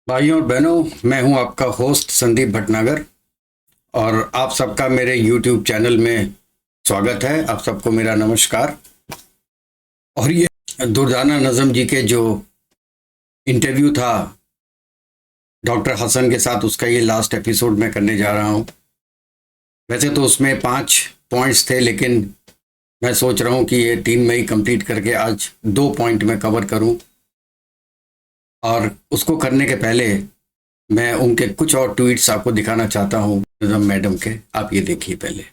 भाइयों और बहनों, मैं हूं आपका होस्ट संदीप भटनागर और आप सबका मेरे YouTube चैनल में स्वागत है। आप सबको मेरा नमस्कार। और ये दुर्दाना नज़म जी के जो इंटरव्यू था डॉक्टर हसन के साथ, उसका ये लास्ट एपिसोड मैं करने जा रहा हूं। वैसे तो उसमें 5 पॉइंट्स थे, लेकिन मैं सोच रहा हूं कि ये 3 में ही कंप्लीट करके आज 2 पॉइंट में कवर करूं। और उसको करने के पहले मैं उनके कुछ और ट्वीट्स आपको दिखाना चाहता हूँ नज़म मैडम के। आप ये देखिए पहले।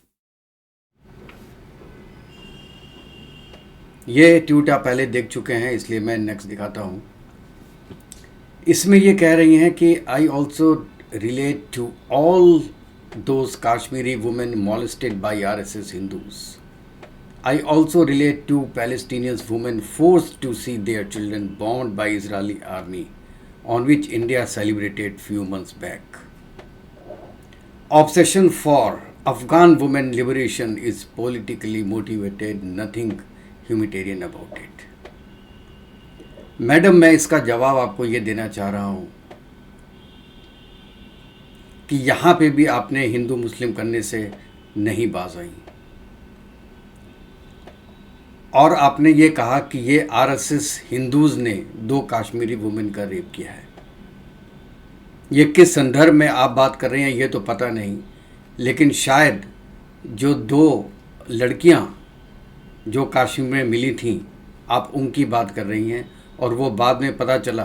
ये ट्वीट आप पहले देख चुके हैं, इसलिए मैं नेक्स्ट दिखाता हूँ। इसमें ये कह रही हैं कि I also relate to all those Kashmiri women molested by RSS Hindus. I also relate to Palestinian women forced to see their children bombed by Israeli army, on which India celebrated few months back. Obsession for Afghan women liberation is politically motivated, nothing humanitarian about it. Madam, मैं इसका जवाब आपको ये देना चाह रहा हूँ कि यहाँ पे भी आपने हिंदू मुस्लिम करने से नहीं बाज आई। और आपने ये कहा कि ये RSS हिंदूज़ ने 2 काश्मीरी वुमेन का रेप किया है। ये किस संदर्भ में आप बात कर रहे हैं ये तो पता नहीं, लेकिन शायद जो 2 लड़कियां जो कश्मीर में मिली थीं, आप उनकी बात कर रही हैं। और वो बाद में पता चला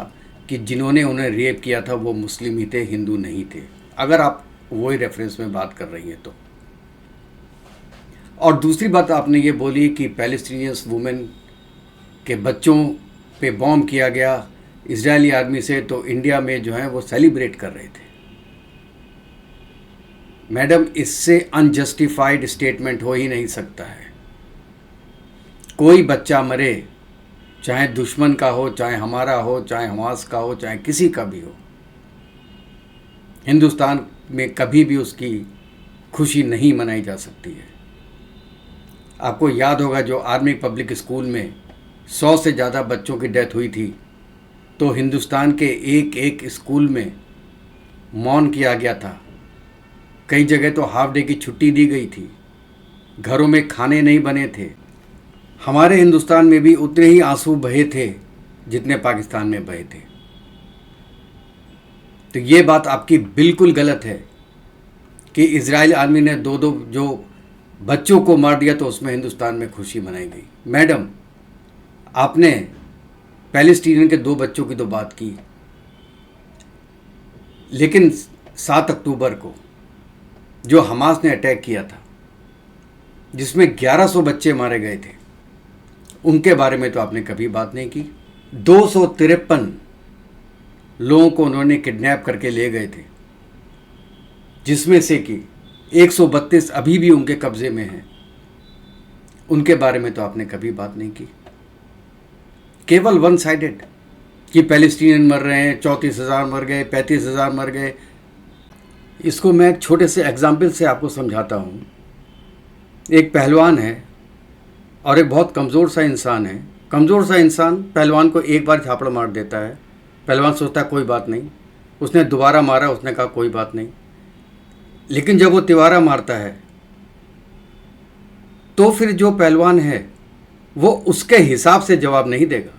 कि जिन्होंने उन्हें रेप किया था वो मुस्लिम ही थे, हिंदू नहीं थे, अगर आप वही रेफरेंस में बात कर रही हैं तो। और दूसरी बात आपने ये बोली कि पैलेस्टीनियंस वुमेन के बच्चों पे बॉम्ब किया गया इजरायली आर्मी से, तो इंडिया में जो है वो सेलिब्रेट कर रहे थे। मैडम, इससे अनजस्टिफाइड स्टेटमेंट हो ही नहीं सकता है। कोई बच्चा मरे, चाहे दुश्मन का हो, चाहे हमारा हो, चाहे हमास का हो, चाहे किसी का भी हो, हिंदुस्तान में कभी भी उसकी खुशी नहीं मनाई जा सकती है। आपको याद होगा जो आर्मी पब्लिक स्कूल में 100 से ज़्यादा बच्चों की डेथ हुई थी, तो हिंदुस्तान के एक एक स्कूल में मौन किया गया था। कई जगह तो हाफ डे की छुट्टी दी गई थी, घरों में खाने नहीं बने थे। हमारे हिंदुस्तान में भी उतने ही आंसू बहे थे जितने पाकिस्तान में बहे थे। तो ये बात आपकी बिल्कुल गलत है कि इजराइल आर्मी ने 2-2 जो बच्चों को मार दिया तो उसमें हिंदुस्तान में खुशी मनाई गई। मैडम, आपने पैलेस्टीनियन के 2 बच्चों की तो बात की, लेकिन 7 अक्टूबर को जो हमास ने अटैक किया था जिसमें 1100 बच्चे मारे गए थे, उनके बारे में तो आपने कभी बात नहीं की। 253 लोगों को उन्होंने किडनैप करके ले गए थे, जिसमें से कि 132 अभी भी उनके कब्जे में हैं। उनके बारे में तो आपने कभी बात नहीं की। केवल वन साइडेड कि पैलेस्टीनियन मर रहे हैं, 34,000 मर गए, 35,000 मर गए। इसको मैं एक छोटे से एग्जाम्पल से आपको समझाता हूँ। एक पहलवान है और एक बहुत कमज़ोर सा इंसान है। कमज़ोर सा इंसान पहलवान को एक बार झापड़ मार देता है। पहलवान सोचता है कोई बात नहीं, उसने दोबारा मारा, उसने कहा कोई बात नहीं। लेकिन जब वो तिवारा मारता है तो फिर जो पहलवान है वो उसके हिसाब से जवाब नहीं देगा,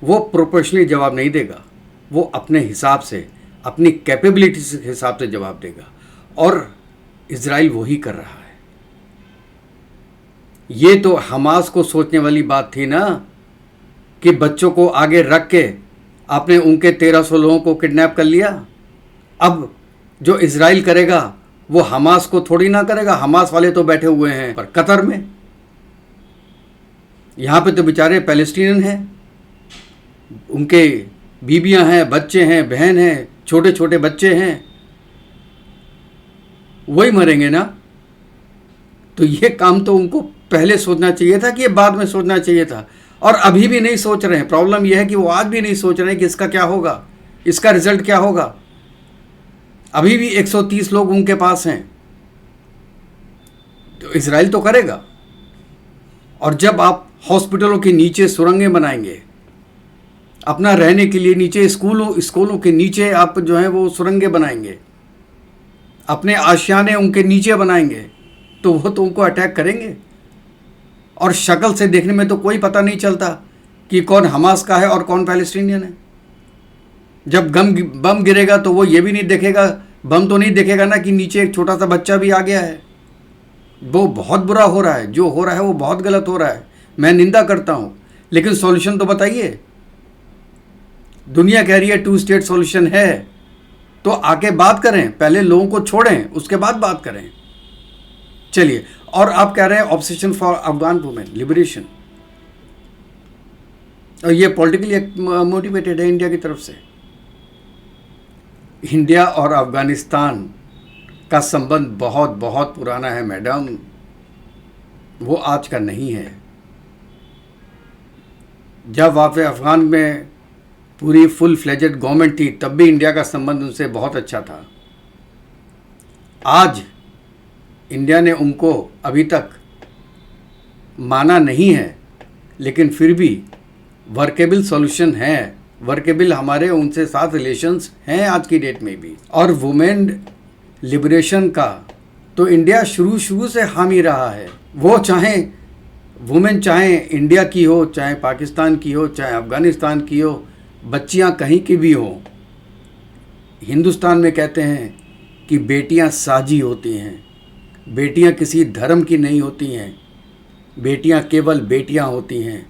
वो प्रोपोर्शनली जवाब नहीं देगा, वो अपने हिसाब से, अपनी कैपेबिलिटी के हिसाब से जवाब देगा। और इजराइल वही कर रहा है। ये तो हमास को सोचने वाली बात थी ना कि बच्चों को आगे रख के आपने उनके 1300 लोगों को किडनैप कर लिया। अब जो इजराइल करेगा वो हमास को थोड़ी ना करेगा। हमास वाले तो बैठे हुए हैं पर कतर में, यहाँ पे तो बेचारे पैलेस्टीनियन हैं, उनके बीबियां हैं, बच्चे हैं, बहन हैं, छोटे छोटे बच्चे हैं, वही मरेंगे ना। तो ये काम तो उनको पहले सोचना चाहिए था कि ये बाद में सोचना चाहिए था, और अभी भी नहीं सोच रहे हैं। प्रॉब्लम यह है कि वो आज भी नहीं सोच रहे हैं कि इसका क्या होगा, इसका रिजल्ट क्या होगा। अभी भी 130 लोग उनके पास हैं, तो इजराइल तो करेगा। और जब आप हॉस्पिटलों के नीचे सुरंगें बनाएंगे, अपना रहने के लिए नीचे स्कूलों के नीचे आप जो है वो सुरंगें बनाएंगे, अपने आशियाने उनके नीचे बनाएंगे, तो वो तो उनको अटैक करेंगे। और शक्ल से देखने में तो कोई पता नहीं चलता कि कौन हमास का है और कौन पैलेस्टीनियन है। जब बम गिरेगा तो वो ये भी नहीं देखेगा, बम तो नहीं देखेगा ना कि नीचे एक छोटा सा बच्चा भी आ गया है। वो बहुत बुरा हो रहा है, जो हो रहा है वो बहुत गलत हो रहा है, मैं निंदा करता हूँ, लेकिन सॉल्यूशन तो बताइए। दुनिया कह रही है 2 स्टेट सॉल्यूशन है, तो आके बात करें, पहले लोगों को छोड़ें उसके बाद बात करें। चलिए, और आप कह रहे हैं obsession for Afghan women liberation, और ये पॉलिटिकली मोटिवेटेड है इंडिया की तरफ से। इंडिया और अफगानिस्तान का संबंध बहुत बहुत पुराना है मैडम, वो आज का नहीं है। जब वहाँ पे अफगान में पूरी फुल फ्लेजेड गवर्नमेंट थी तब भी इंडिया का संबंध उनसे बहुत अच्छा था। आज इंडिया ने उनको अभी तक माना नहीं है, लेकिन फिर भी वर्केबल सॉल्यूशन है, वर्केबल हमारे उनसे साथ रिलेशंस हैं आज की डेट में भी। और वुमेन लिबरेशन का तो इंडिया शुरू से हामी रहा है। वो चाहे वुमेन चाहे इंडिया की हो, चाहे पाकिस्तान की हो, चाहे अफ़गानिस्तान की हो, बच्चियां कहीं की भी हो। हिंदुस्तान में कहते हैं कि बेटियां साजी होती हैं, बेटियां किसी धर्म की नहीं होती हैं, बेटियां केवल बेटियां होती हैं,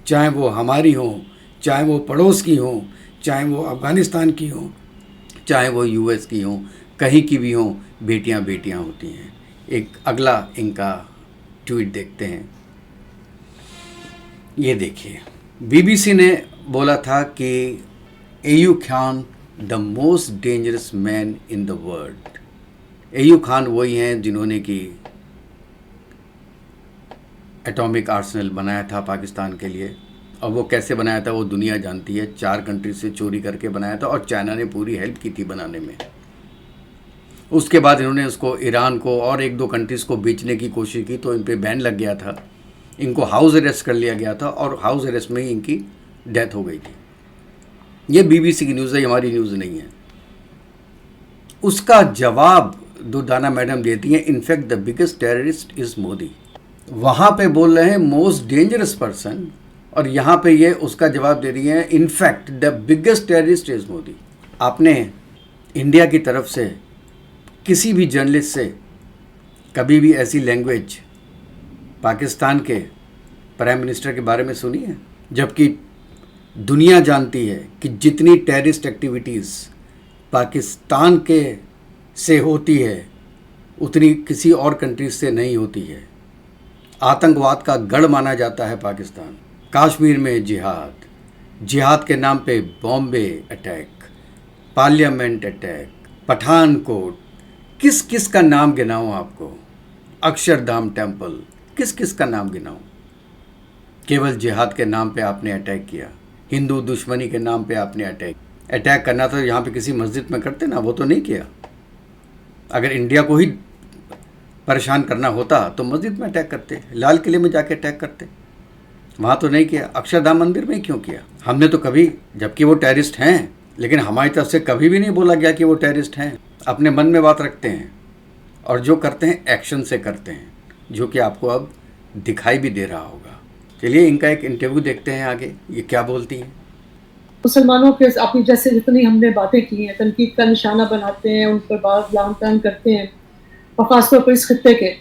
चाहे वो हमारी हों, चाहे वो पड़ोस की हों, चाहे वो अफ़गानिस्तान की हों, चाहे वो यूएस की हों, कहीं की भी हों, बेटियां बेटियां होती हैं। एक अगला इनका ट्वीट देखते हैं, ये देखिए। बीबीसी ने बोला था कि Ayub Khan the most dangerous man in the world. Ayub Khan वही हैं जिन्होंने कि एटॉमिक आर्सेनल बनाया था पाकिस्तान के लिए, और वो कैसे बनाया था वो दुनिया जानती है। 4 कंट्री से चोरी करके बनाया था और चाइना ने पूरी हेल्प की थी बनाने में। उसके बाद इन्होंने उसको ईरान को और 1-2 कंट्रीज़ को बेचने की कोशिश की, तो इन पे बैन लग गया था, इनको हाउस अरेस्ट कर लिया गया था और हाउस अरेस्ट में ही इनकी डेथ हो गई थी। ये बीबीसी की न्यूज़ है, हमारी न्यूज़ नहीं है। उसका जवाब दुर्दाना मैडम देती हैं, in fact the biggest terrorist is Modi. वहाँ पे बोल रहे हैं मोस्ट डेंजरस पर्सन, और यहाँ पे ये उसका जवाब दे रही हैं, in fact the biggest terrorist is Modi. आपने इंडिया की तरफ से किसी भी जर्नलिस्ट से कभी भी ऐसी लैंग्वेज पाकिस्तान के प्राइम मिनिस्टर के बारे में सुनी है? जबकि दुनिया जानती है कि जितनी टेररिस्ट एक्टिविटीज़ पाकिस्तान के से होती है उतनी किसी और कंट्रीज से नहीं होती है। आतंकवाद का गढ़ माना जाता है पाकिस्तान। कश्मीर में जिहाद के नाम पे Bombay attack, parliament attack, Pathankot, किस किस का नाम गिनाऊं आपको? अक्षरधाम टेम्पल, किस किस का नाम गिनाऊं? केवल जिहाद के नाम पे आपने अटैक किया, हिंदू दुश्मनी के नाम पे आपने अटैक करना था यहाँ पे किसी मस्जिद में करते ना, वो तो नहीं किया। अगर इंडिया को ही परेशान करना होता तो मस्जिद में अटैक करते, लाल किले में जाके अटैक करते, वहाँ तो नहीं किया। अक्षरधाम मंदिर में क्यों किया? हमने तो कभी, जबकि वो टेररिस्ट हैं, लेकिन हमारी तरफ से कभी भी नहीं बोला गया कि वो टेररिस्ट हैं। अपने मन में बात रखते हैं और जो करते हैं एक्शन से करते हैं, जो कि आपको अब दिखाई भी दे रहा होगा। चलिए इनका एक इंटरव्यू देखते हैं आगे, ये क्या बोलती हैं। मुसलमानों के अपनी जैसे जितनी हमने बातें की हैं, तनकीद का निशाना बनाते हैं, उन पर बात लान करते हैं, और ख़ासतौर पर इस खत्ते के।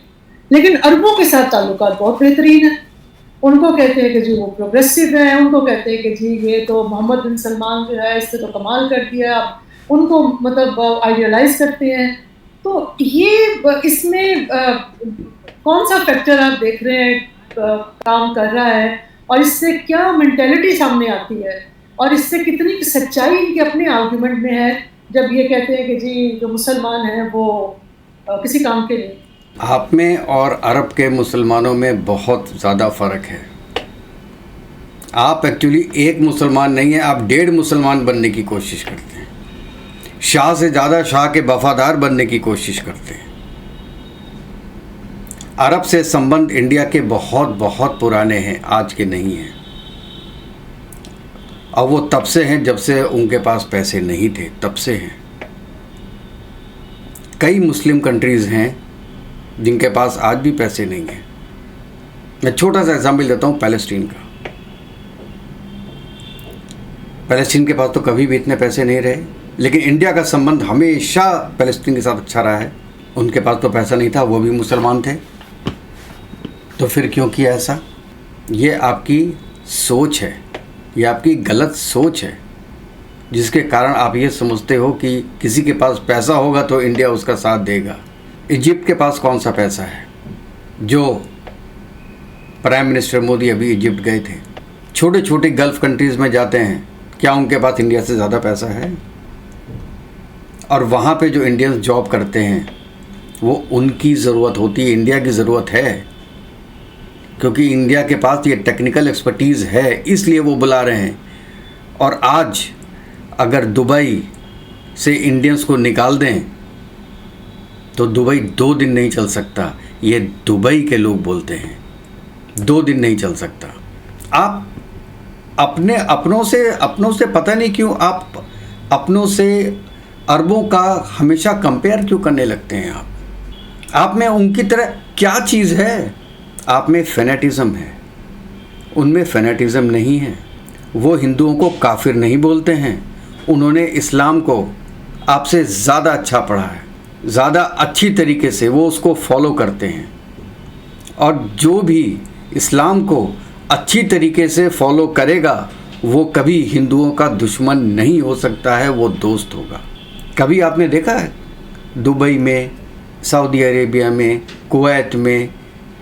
लेकिन अरबों के साथ ताल्लुकात बहुत बेहतरीन है। उनको कहते हैं कि जी वो प्रोग्रेसिव है, उनको कहते हैं कि जी ये तो मोहम्मद बिन सलमान जो है इससे तो कमाल कर दिया, उनको मतलब आइडियलाइज करते हैं। तो ये इसमें कौन सा फैक्टर आप देख रहे हैं काम कर रहा है, और इससे क्या मेंटेलिटी सामने आती है, और इससे कितनी सच्चाई इनके अपने आर्गुमेंट में है जब ये कहते हैं कि जी जो मुसलमान हैं वो किसी काम के नहीं? आप में और अरब के मुसलमानों में बहुत ज़्यादा फ़र्क है। आप एक्चुअली एक मुसलमान नहीं है, आप 1.5 मुसलमान बनने की कोशिश करते हैं, शाह से ज़्यादा शाह के वफादार बनने की कोशिश करते हैं। अरब से संबंध इंडिया के बहुत बहुत पुराने हैं, आज के नहीं हैं। और वो तब से हैं जब से उनके पास पैसे नहीं थे, तब से हैं। कई मुस्लिम कंट्रीज़ हैं जिनके पास आज भी पैसे नहीं हैं। मैं छोटा सा एग्जाम्पल देता हूँ पैलेस्टीन का। पैलेस्टीन के पास तो कभी भी इतने पैसे नहीं रहे, लेकिन इंडिया का संबंध हमेशा पैलेस्टीन के साथ अच्छा रहा है। उनके पास तो पैसा नहीं था, वो भी मुसलमान थे, तो फिर क्यों किया ऐसा? ये आपकी सोच है, ये आपकी गलत सोच है, जिसके कारण आप ये समझते हो कि किसी के पास पैसा होगा तो इंडिया उसका साथ देगा। इजिप्ट के पास कौन सा पैसा है? जो प्राइम मिनिस्टर मोदी अभी इजिप्ट गए थे। छोटे छोटे गल्फ़ कंट्रीज़ में जाते हैं, क्या उनके पास इंडिया से ज़्यादा पैसा है? और वहाँ पे जो इंडियंस जॉब करते हैं वो उनकी ज़रूरत होती है, इंडिया की ज़रूरत है, क्योंकि इंडिया के पास ये टेक्निकल एक्सपर्टीज़ है, इसलिए वो बुला रहे हैं। और आज अगर दुबई से इंडियंस को निकाल दें तो दुबई 2 दिन नहीं चल सकता। ये दुबई के लोग बोलते हैं 2 दिन नहीं चल सकता। आप अपने अपनों से पता नहीं क्यों आप अपनों से अरबों का हमेशा कंपेयर क्यों करने लगते हैं? आप में उनकी तरह क्या चीज़ है? आप में फैनेटिज़म है, उनमें फैनेटिज़म नहीं है। वो हिंदुओं को काफिर नहीं बोलते हैं, उन्होंने इस्लाम को आपसे ज़्यादा अच्छा पढ़ा है, ज़्यादा अच्छी तरीके से वो उसको फॉलो करते हैं। और जो भी इस्लाम को अच्छी तरीके से फॉलो करेगा वो कभी हिंदुओं का दुश्मन नहीं हो सकता है, वो दोस्त होगा। कभी आपने देखा है दुबई में, सऊदी अरेबिया में, कुवैत में,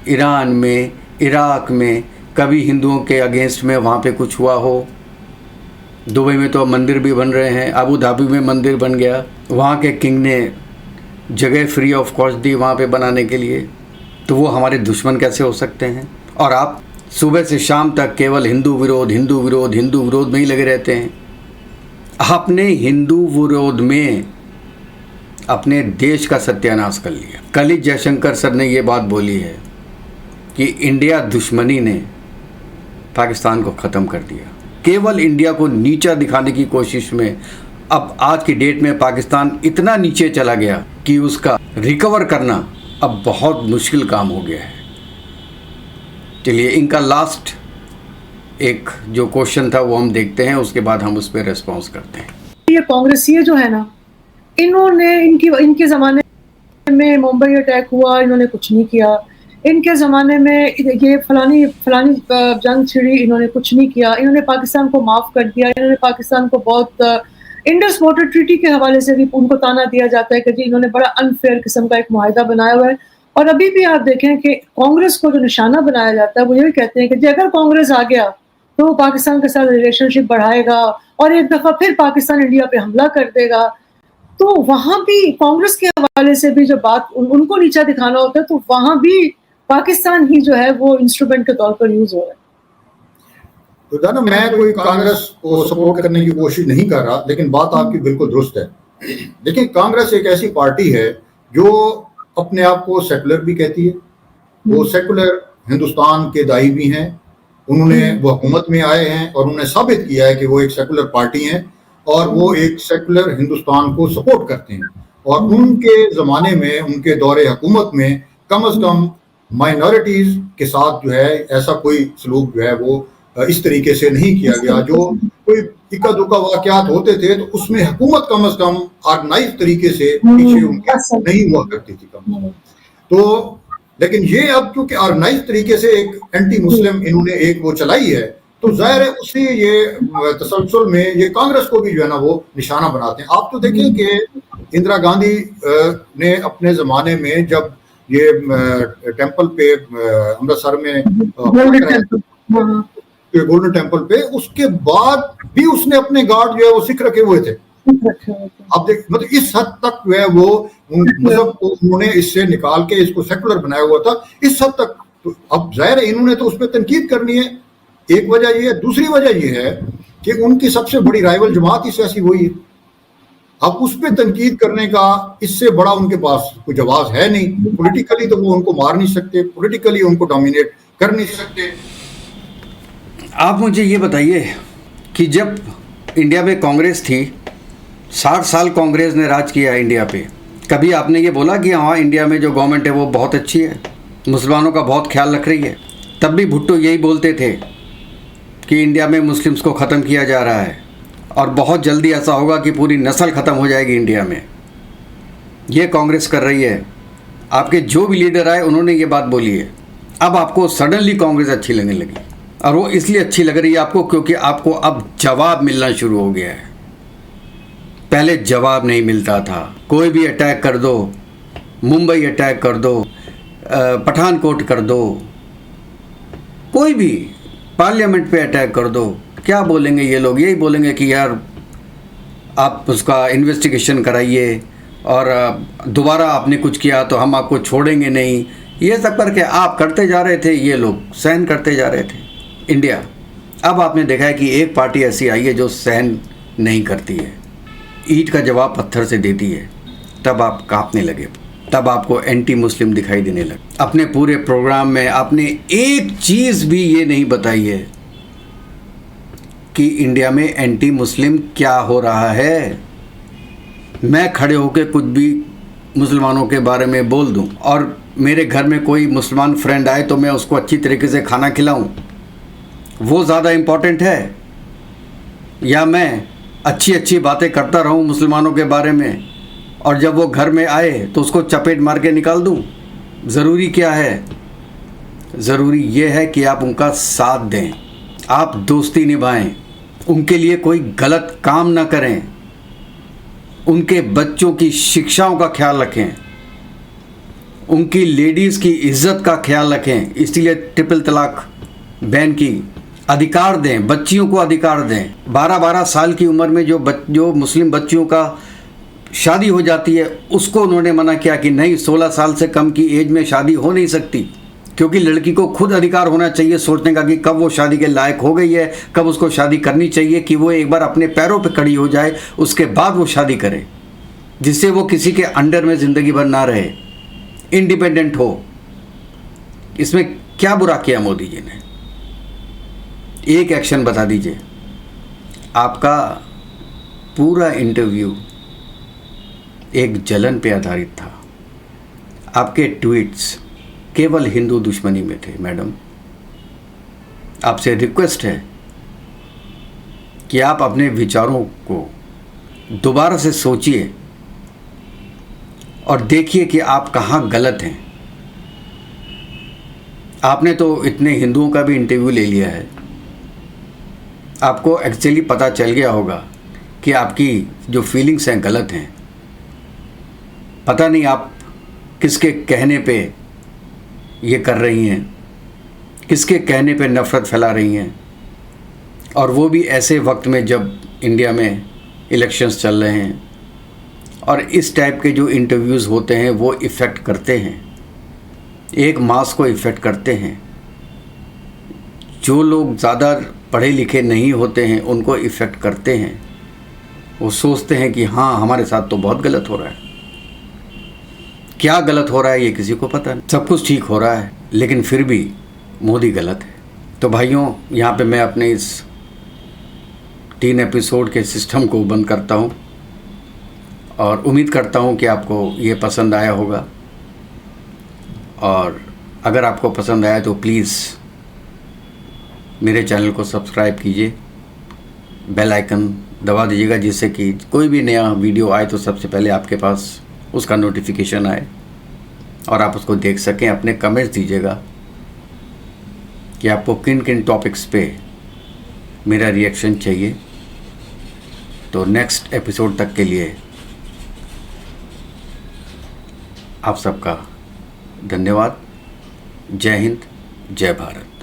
ईरान में, इराक में कभी हिंदुओं के अगेंस्ट में वहाँ पे कुछ हुआ हो? दुबई में तो मंदिर भी बन रहे हैं, अबू धाबी में मंदिर बन गया, वहाँ के किंग ने जगह फ्री ऑफ कॉस्ट दी वहाँ पे बनाने के लिए, तो वो हमारे दुश्मन कैसे हो सकते हैं? और आप सुबह से शाम तक केवल हिंदू विरोध, हिंदू विरोध, हिंदू विरोध में ही लगे रहते हैं। आपने हिंदू विरोध में अपने देश का सत्यानाश कर लिया। कल ही जयशंकर सर ने ये बात बोली है कि इंडिया दुश्मनी ने पाकिस्तान को ख़त्म कर दिया। केवल इंडिया को नीचा दिखाने की कोशिश में अब आज की डेट में पाकिस्तान इतना नीचे चला गया कि उसका रिकवर करना अब बहुत मुश्किल काम हो गया है। चलिए इनका लास्ट एक जो क्वेश्चन था वो हम देखते हैं, उसके बाद हम उस पर रेस्पॉन्स करते हैं। ये कांग्रेसी जो है ना, इन्होंने इनके ज़माने में मुंबई अटैक हुआ, इन्होंने कुछ नहीं किया। इनके ज़माने में ये फलानी जंग छिड़ी, इन्होंने कुछ नहीं किया। इन्होंने पाकिस्तान को माफ़ कर दिया। इन्होंने पाकिस्तान को बहुत इंडस वाटर ट्रीटी के हवाले से भी उनको ताना दिया जाता है कि जी इन्होंने बड़ा अनफेयर किस्म का एक मुआहिदा बनाया हुआ है। और अभी भी आप देखें कि कांग्रेस को जो निशाना बनाया जाता है वो ये कहते हैं कि जी अगर कांग्रेस आ गया तो वो पाकिस्तान के साथ रिलेशनशिप बढ़ाएगा और एक दफ़ा फिर पाकिस्तान इंडिया पे हमला कर देगा। तो वहाँ भी कांग्रेस के हवाले से भी जब बात उनको नीचा दिखाना होता है तो वहाँ भी पाकिस्तान ही जो है वो इंस्ट्रूमेंट के तौर पर यूज हो रहा है। तो जाना मैं कोई कांग्रेस को सपोर्ट करने की कोशिश नहीं कर रहा, लेकिन बात आपकी बिल्कुल दुरुस्त है। देखिए कांग्रेस एक ऐसी पार्टी है जो अपने आप को सेकुलर भी कहती है। वो सेकुलर हिंदुस्तान के दाई भी हैं। उन्होंने वो हुकूमत में आए हैं और उन्होंने साबित किया है कि वो एक सेकुलर पार्टी है और वो एक सेकुलर हिंदुस्तान को सपोर्ट करते हैं। और उनके ज़माने में, उनके दौरे हुकूमत में कम अज़ कम माइनॉरिटीज़ के साथ जो है ऐसा कोई सलूक जो है वो इस तरीके से नहीं किया गया। जो कोई इक्का दुक्का वाक़यात होते थे तो उसमें हुकूमत कम अज़ कम ऑर्गेनाइज तरीके से पीछे उनके नहीं हुआ करती थी कम। तो लेकिन ये अब क्योंकि ऑर्गेनाइज तरीके से एक एंटी मुस्लिम इन्होंने एक वो चलाई है, तो जाहिर है उसी ये तसलसल में ये कांग्रेस को भी जो है ना वो निशाना बनाते हैं। आप तो देखें कि इंदिरा गांधी ने अपने ज़माने में जब ये टेम्पल पे अमृतसर में गोल्डन टेम्पल पे, उसके बाद भी उसने अपने गार्ड जो है वो सिख रखे हुए थे। अब देख मतलब इस हद तक जो है वो मतलब उन्होंने इससे निकाल के इसको सेकुलर बनाया हुआ था इस हद तक। तो अब जाहिर है इन्होंने तो उस पर तनकीद करनी है। एक वजह ये है, दूसरी वजह ये है कि उनकी सबसे बड़ी राइवल जमात ही सियासी वही है। अब उस पर तनकीद करने का इससे बड़ा उनके पास कोई जवाब है नहीं। पॉलिटिकली तो वो उनको मार नहीं सकते, पॉलिटिकली उनको डोमिनेट कर नहीं सकते। आप मुझे ये बताइए कि जब इंडिया में कांग्रेस थी, 60 साल कांग्रेस ने राज किया इंडिया पे, कभी आपने ये बोला कि हाँ इंडिया में जो गवर्नमेंट है वो बहुत अच्छी है, मुसलमानों का बहुत ख्याल रख रही है? तब भी भुट्टो यही बोलते थे कि इंडिया में मुस्लिम्स को ख़त्म किया जा रहा है और बहुत जल्दी ऐसा होगा कि पूरी नस्ल ख़त्म हो जाएगी इंडिया में। ये कांग्रेस कर रही है। आपके जो भी लीडर आए उन्होंने ये बात बोली है। अब आपको सडनली कांग्रेस अच्छी लगने लगी, और वो इसलिए अच्छी लग रही है आपको क्योंकि आपको अब जवाब मिलना शुरू हो गया है। पहले जवाब नहीं मिलता था। कोई भी अटैक कर दो, मुंबई अटैक कर दो, पठानकोट कर दो, कोई भी पार्लियामेंट पे अटैक कर दो, क्या बोलेंगे ये लोग? यही बोलेंगे कि यार आप उसका इन्वेस्टिगेशन कराइए और दोबारा आपने कुछ किया तो हम आपको छोड़ेंगे नहीं। ये सब करके आप करते जा रहे थे, ये लोग सहन करते जा रहे थे इंडिया। अब आपने देखा है कि एक पार्टी ऐसी आई है जो सहन नहीं करती है, ईंट का जवाब पत्थर से देती है। तब आप कांपने लगे, तब आपको एंटी मुस्लिम दिखाई देने लगे। अपने पूरे प्रोग्राम में आपने एक चीज़ भी ये नहीं बताई है कि इंडिया में एंटी मुस्लिम क्या हो रहा है। मैं खड़े होकर कुछ भी मुसलमानों के बारे में बोल दूं और मेरे घर में कोई मुसलमान फ्रेंड आए तो मैं उसको अच्छी तरीके से खाना खिलाऊं, वो ज़्यादा इम्पोर्टेंट है? या मैं अच्छी अच्छी बातें करता रहूं मुसलमानों के बारे में और जब वो घर में आए तो उसको चपेट मार के निकाल दूं? ज़रूरी क्या है? ज़रूरी ये है कि आप उनका साथ दें, आप दोस्ती निभाएं, उनके लिए कोई गलत काम ना करें, उनके बच्चों की शिक्षाओं का ख्याल रखें, उनकी लेडीज़ की इज्जत का ख्याल रखें। इसलिए ट्रिपल तलाक बैन की, अधिकार दें, बच्चियों को अधिकार दें। 12-12 साल की उम्र में जो मुस्लिम बच्चियों का शादी हो जाती है उसको उन्होंने मना किया कि नहीं, 16 साल से कम की एज में शादी हो नहीं सकती, क्योंकि लड़की को खुद अधिकार होना चाहिए सोचने का कि कब वो शादी के लायक हो गई है, कब उसको शादी करनी चाहिए, कि वो एक बार अपने पैरों पे खड़ी हो जाए उसके बाद वो शादी करे, जिससे वो किसी के अंडर में ज़िंदगी भर ना रहे, इंडिपेंडेंट हो। इसमें क्या बुरा किया मोदी जी ने? एक एक्शन बता दीजिए। आपका पूरा इंटरव्यू एक जलन पे आधारित था। आपके ट्वीट्स केवल हिंदू दुश्मनी में थे। मैडम, आपसे रिक्वेस्ट है कि आप अपने विचारों को दोबारा से सोचिए और देखिए कि आप कहाँ गलत हैं। आपने तो इतने हिंदुओं का भी इंटरव्यू ले लिया है, आपको एक्चुअली पता चल गया होगा कि आपकी जो फीलिंग्स हैं गलत हैं। पता नहीं आप किसके कहने पे ये कर रही हैं, किसके कहने पे नफ़रत फैला रही हैं, और वो भी ऐसे वक्त में जब इंडिया में इलेक्शंस चल रहे हैं। और इस टाइप के जो इंटरव्यूज़ होते हैं वो इफ़ेक्ट करते हैं, एक मास को इफ़ेक्ट करते हैं। जो लोग ज़्यादा पढ़े लिखे नहीं होते हैं उनको इफ़ेक्ट करते हैं। वो सोचते हैं कि हाँ हमारे साथ तो बहुत गलत हो रहा है। क्या गलत हो रहा है ये किसी को पता नहीं। सब कुछ ठीक हो रहा है लेकिन फिर भी मोदी गलत है। तो भाइयों, यहाँ पे मैं अपने इस 3 एपिसोड के सिस्टम को बंद करता हूँ और उम्मीद करता हूँ कि आपको ये पसंद आया होगा। और अगर आपको पसंद आया तो प्लीज़ मेरे चैनल को सब्सक्राइब कीजिए, बेल आइकन दबा दीजिएगा, जिससे कि कोई भी नया वीडियो आए तो सबसे पहले आपके पास उसका नोटिफिकेशन आए और आप उसको देख सकें। अपने कमेंट्स दीजिएगा कि आपको किन किन टॉपिक्स पे मेरा रिएक्शन चाहिए। तो नेक्स्ट एपिसोड तक के लिए आप सबका धन्यवाद। जय हिंद, जय भारत।